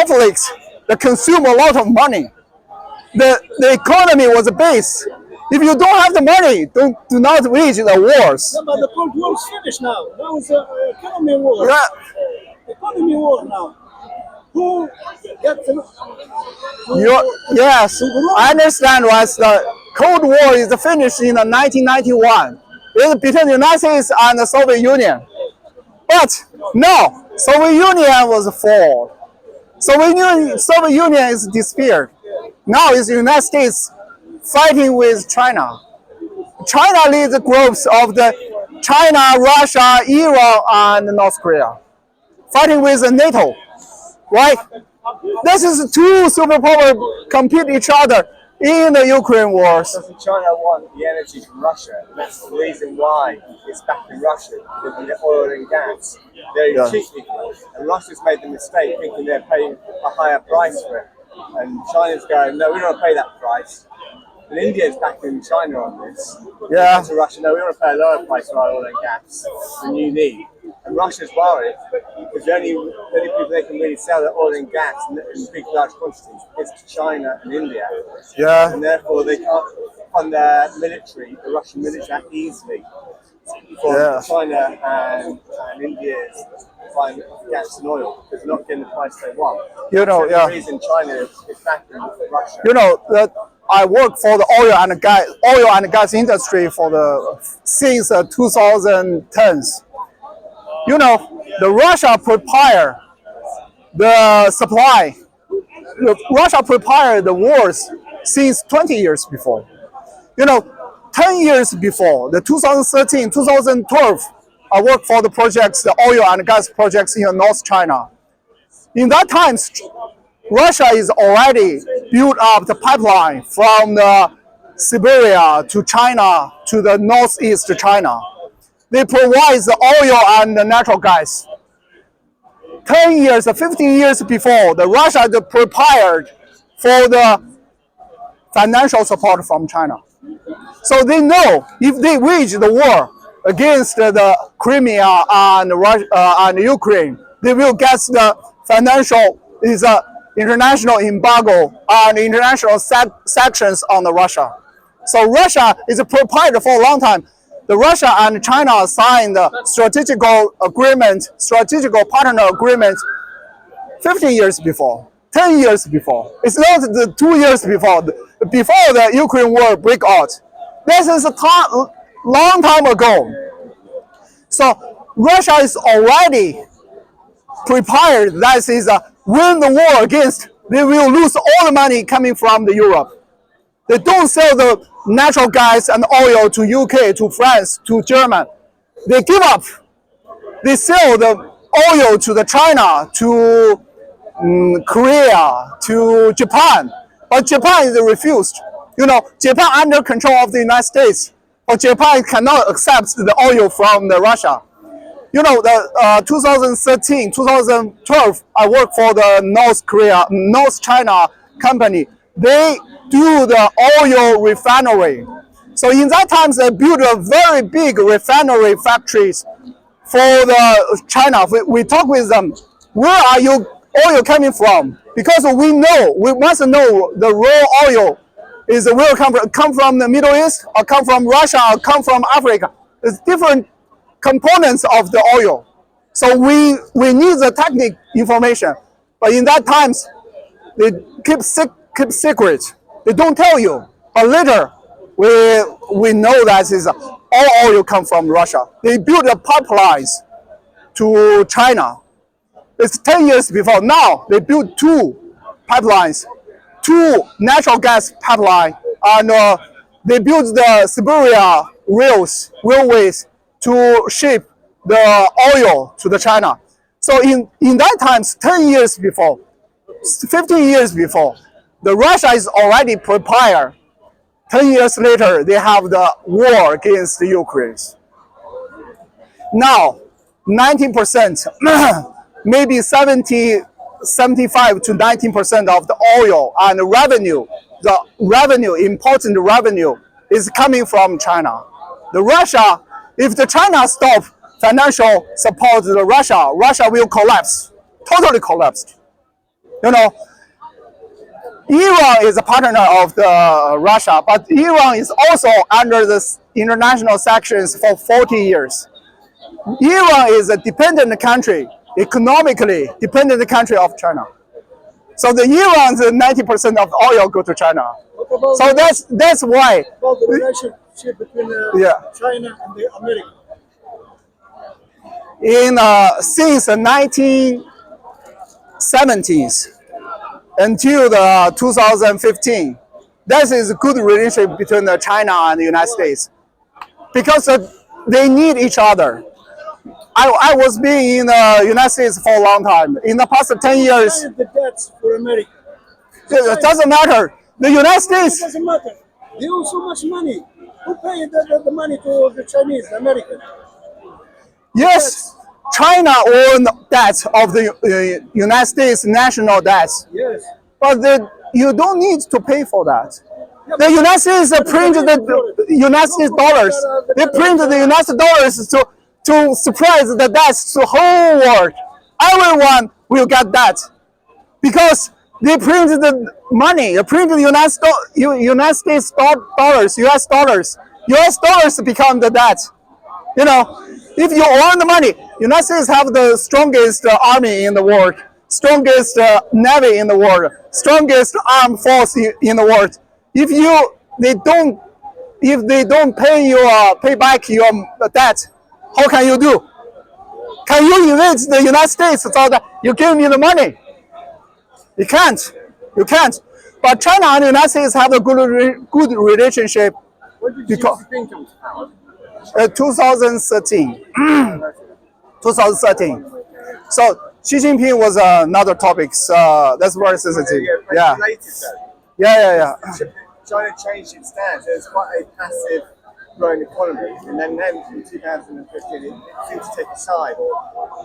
conflicts that consume a lot of money. The economy was the base. If you don't have the money, do not wage the wars. No, but the Cold War is finished now. Now it's an economy war. Yeah. Economy war now. Who gets the... Yes, I understand. Was the Cold War is finished in 1991. It's between the United States and the Soviet Union. But no, Soviet Union was fall. Soviet Union is disappeared. Now it's the United States fighting with China. China leads the groups of the China, Russia, Iran, and North Korea, fighting with NATO, right? This is two superpowers compete each other in the Ukraine wars. Doesn't China want the energy from Russia? And that's the reason why it's back in Russia, because of the oil and gas. They're cheaply, and Russia's made the mistake thinking they're paying a higher price for it. And China's going, no, we don't want to pay that price. And India's backing China on this. Yeah. To Russia, no, we want to pay a lower price for our oil and gas than you need. And Russia's worried because the only people they can really sell their oil and gas in big, large quantities is to China and India. Yeah. And therefore they can't fund their military, the Russian military, that easily. For China and India's buying gas and oil because they're not getting the price they want. You know, so the reason China is backing Russia. You know that I work for the oil and gas industry since 2010s. You know, the Russia prepare the supply. Russia prepared the wars since 20 years before. You know, 10 years before, the 2013, 2012, I worked for the projects, the oil and gas projects in North China. In that time, Russia is already built up the pipeline from the Siberia to China to the northeast China. They provide the oil and the natural gas. 10 years, 15 years before, the Russia is prepared for the financial support from China. So they know if they wage the war against the Crimea and Ukraine, they will get the financial international embargo and international sanctions on the Russia. So Russia is prepared for a long time. The Russia and China signed the strategic partner agreement 15 years before, 10 years before. It's not the 2 years before the Ukraine war break out. This is a long time ago. So Russia is already prepared. That is, win the war against, they will lose all the money coming from the Europe. They don't sell the natural gas and oil to UK, to France, to Germany. They give up. They sell the oil to the China, to Korea, to Japan. But Japan is refused. You know, Japan under control of the United States. But Japan cannot accept the oil from the Russia. You know, the 2013, 2012, I worked for the North China company. They do the oil refinery. So in that time, they built a very big refinery factories for the China. We talk with them, where are your oil coming from? Because we must know the raw oil will come from the Middle East, or come from Russia, or come from Africa. There's different components of the oil. So we need the technical information. But in that times, they keep secret. They don't tell you. But later, we know that is all oil come from Russia. They built the pipelines to China. It's 10 years before. Now they built 2 pipelines, 2 natural gas pipelines, and they built the Siberia railways to ship the oil to the China. So in that times, 10 years before, 15 years before, the Russia is already prepared. 10 years later, they have the war against the Ukraine. Now, 19%, maybe 75 to 19% of the oil and important revenue is coming from China. The Russia, if the China stop financial support to the Russia will collapse, totally collapsed. You know, Iran is a partner of the Russia, but Iran is also under the international sanctions for 40 years. Iran is a dependent country, economically dependent country of China. So the Iran's 90% of oil go to China. What about So that's why. about the relationship between Yeah. China and the America? In since the 1970s until the 2015, that is a good relationship between China and the United States because they need each other. I was being in the United States for a long time. In the past 10 years, Why the debts for America? it doesn't matter. The United It States, doesn't matter. They owe so much money. Who paid the money to the Chinese, the Americans? yes, China owned debt of the United States national debt. Yes. But you don't need to pay for that. The United States printed the United States dollars. They printed the United States dollars to surprise the debts to the whole world. Everyone will get that because they printed the money. They printed the United States dollars, US dollars. US dollars become the debt. You know, if you earn the money, United States have the strongest army in the world, strongest navy in the world, strongest armed force in the world. If they don't pay back your debt, how can you do? Can you invade the United States so that you give me the money? You can't. You can't. But China and the United States have a good relationship. When did Xi Because- Jinping come to power? 2013. 2013. So Xi Jinping was another topic. That's very sensitive. But Yeah. it's related though. Yeah. China changed its stance. It was quite a passive growing economy. And then in 2015, it seemed to take a side.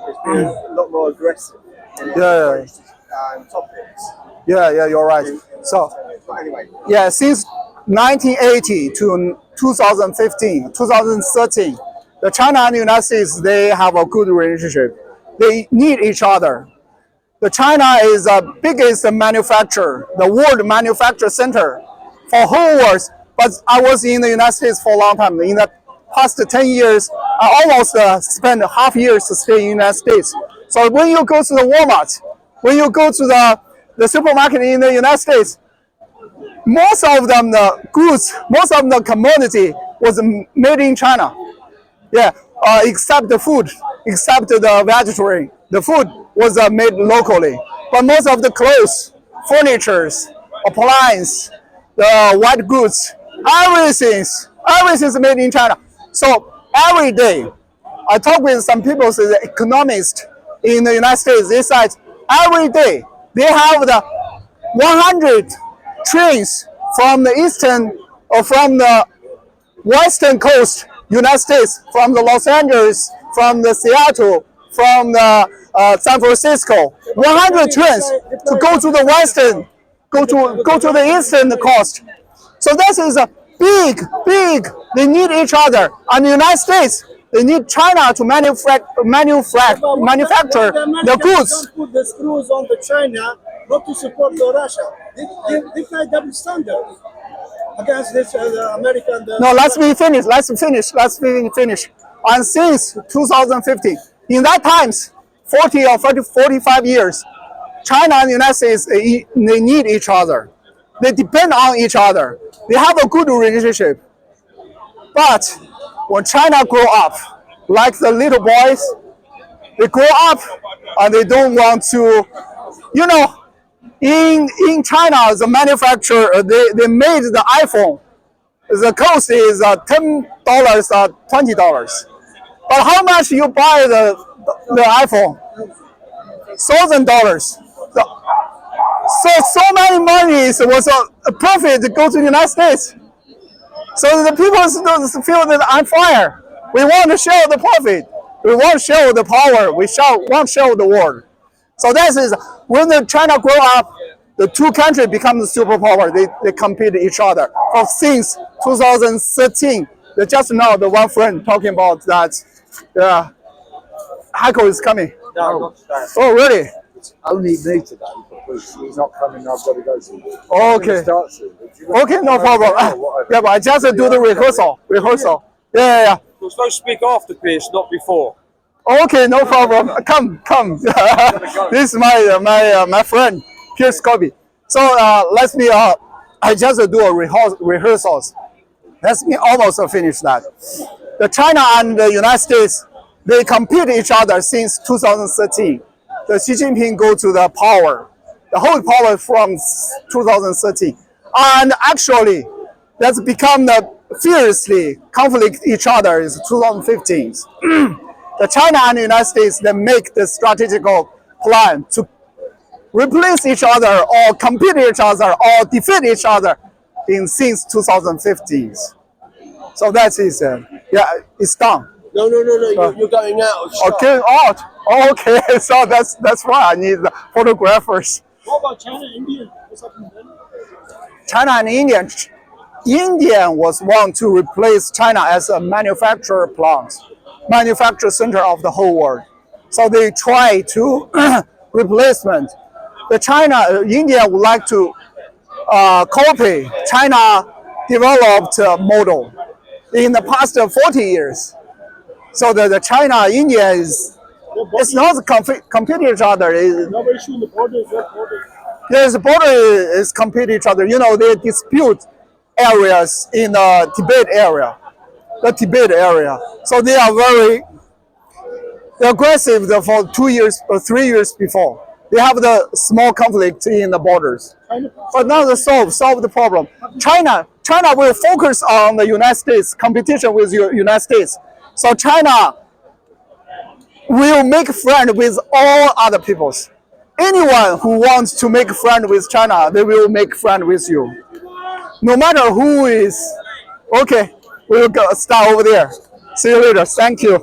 It's been a lot more aggressive in its Yeah. approach to topics. Yeah, you're right. So But anyway, yeah, since 1980 to 2015, 2013, the China and the United States, they have a good relationship. They need each other. The China is the biggest manufacturer, the world manufacturer center for whole world. But I was in the United States for a long time. In the past 10 years, I almost spent half years to stay in the United States. So when you go to the Walmart, when you go to the supermarket in the United States, most of them the goods, most of the commodity was made in China. Yeah, except the food, except the vegetarian. The food was made locally. But most of the clothes, furnitures, appliance, the white goods, everything's made in China. So every day, I talk with some people, so the economists in the United States, they said every day they have the 100 trains from the eastern or from the western coast United States, from the Los Angeles, from the Seattle, from the San Francisco, 100 trains to go to the western, go to the eastern coast. So this is a big. They need each other, and the United States, they need China to manufacture the goods. Don't put the screws on the China, not to support the Russia. They play double standard against this American. No, let me finish. And since 2015, in that times, 40 or 45 years, China and the United States, they need each other. They depend on each other. They have a good relationship. But when China grow up, like the little boys, they grow up and they don't want to, in China, the manufacturer, they made the iPhone. The cost is $10 or $20. But how much you buy the iPhone? $1,000. So many monies was a profit to go to the United States. So the people feel that I'm fire. We want to share the profit. We want to share the power. We want to share the world. So that is when the China grow up, the two countries become the superpower. They compete each other. Since 2013, just now the one friend talking about that. Yeah, Heiko is coming. no, not that. Oh really? only me today because he's not coming. I've got to go soon. Okay. Start soon. But you got- Okay, no problem. Whatever. Yeah, but I just do the rehearsal. Yeah. We're supposed to speak after Pierce, not before. Okay, no problem. Come. This is my friend Pierce Kobe. So let me I just do a rehearsals. Let me almost finish that. The China and the United States, they compete each other since 2013. The Xi Jinping go to the power, the whole power from 2013, and actually that's become the fiercely conflict each other is 2015. The China and the United States, they make the strategical plan to replace each other or compete each other or defeat each other since 2015. So that is it's done. No, you're going out of shot. Okay, out. Okay, so that's why I need the photographers. What about China, India? What's happening then? China and India. India was want to replace China as a manufacturer center of the whole world. So they try to replacement. India would like to copy China developed model in the past 40 years. So the China India it's not compete each other. No issue in the border. There's a border is compete each other. You know, they dispute areas in the Tibet area. So they are very aggressive for 2 years or 3 years before. They have the small conflict in the borders. But now they solve the problem. China will focus on the United States, competition with the United States. So China will make friend with all other peoples. Anyone who wants to make friend with China, they will make friend with you. No matter who is. Okay, we will start over there. See you later. Thank you.